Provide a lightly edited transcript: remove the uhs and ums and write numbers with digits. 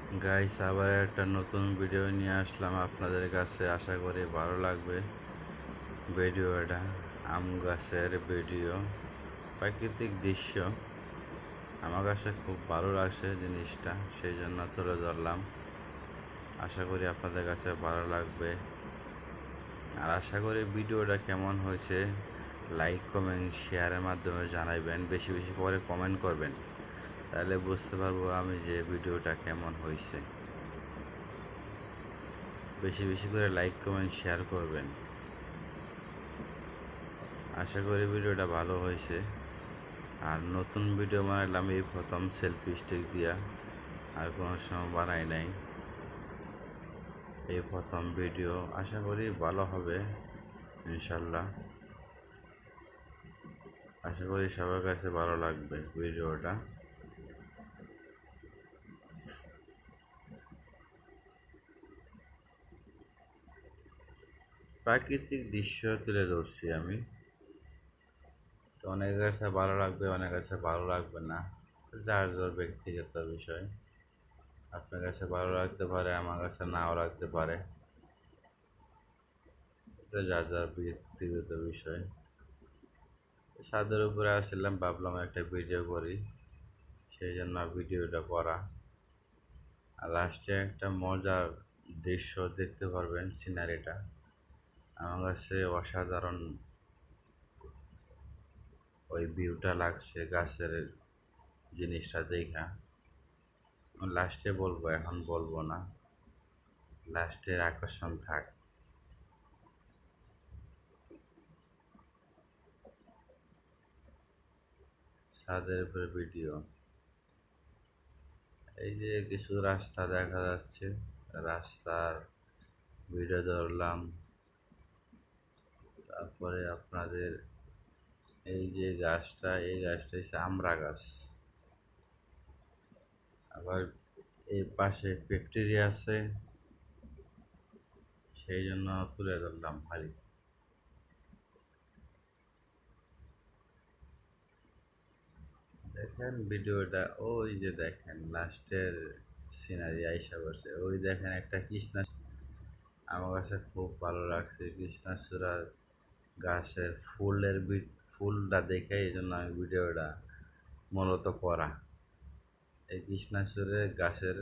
Guys, আবার একটা নতুন ভিডিও নিয়ে আসলাম আপনাদের কাছে। আশা করি ভালো লাগবে ভিডিওটা। আম গাছের ভিডিও, প্রাকৃতিক দৃশ্য। আমার কাছে খুব ভালো লাগছে জিনিসটা, সেই জন্য তুলে ধরলাম। আশা করি আপনাদের কাছে ভালো লাগবে। আর আশা করি ভিডিওটা কেমন হয়েছে লাইক কমেন্ট শেয়ারের মাধ্যমে জানাবেন। বেশি বেশি করে কমেন্ট করবেন, তাহলে বুঝতে পারবো আমি যে ভিডিওটা কেমন হয়েছে। বেশি বেশি করে লাইক কমেন্ট শেয়ার করবেন। আশা করি ভিডিওটা ভালো হয়েছে। আর নতুন ভিডিও বানাইলাম এই প্রথম, সেলফি স্টিক দিয়া, আর কোনো সময় বানাই নাই। এই প্রথম ভিডিও, আশা করি ভালো হবে ইনশাল্লাহ। আশা করি সবার কাছে ভালো লাগবে ভিডিওটা। প্রাকৃতিক দৃশ্য তুলে ধরছি আমি, তো অনেকের কাছে ভালো লাগবে, অনেকের কাছে ভালো লাগবে না, যার যার ব্যক্তিগত বিষয়। আপনার কাছে ভালো লাগতে পারে, আমার কাছে নাও লাগতে পারে, এটা যার যার ব্যক্তিগত বিষয়। ছাদের উপরে আসছিলাম, ভাবলাম একটা ভিডিও করি, সেই জন্য ভিডিওটা করা। আর লাস্টে একটা মজার দৃশ্য দেখতে পারবেন, সিনারিটা আমার কাছে অসাধারণ। ওই ভিউটা লাগছে গাছের জিনিসটা দেখা। লাস্টে বলবো, এখন বলবো না, লাস্টের আকর্ষণ থাক। ছাদের উপরে ভিডিও, এই যে কিছু রাস্তা দেখা যাচ্ছে, রাস্তার ভিডিও ধরলাম। তারপরে আপনাদের এই যে গাছটা, এই গাছটা হচ্ছে আমড়া গাছ। আবার এই পাশে ফ্যাক্টরি আছে, সেই জন্য তুলে ধরলাম ভারী। দেখেন ভিডিওটা, ওই যে দেখেন লাস্টের সিনারি আইসা করছে, ওই দেখেন একটা কৃষ্ণা। আমার কাছে খুব ভালো লাগছে কৃষ্ণাচূড়ার গাছের ফুলটা দেখে, এই জন্য আমি ভিডিওটা মূলত করা। এই কৃষ্ণাচূড়ের গাছের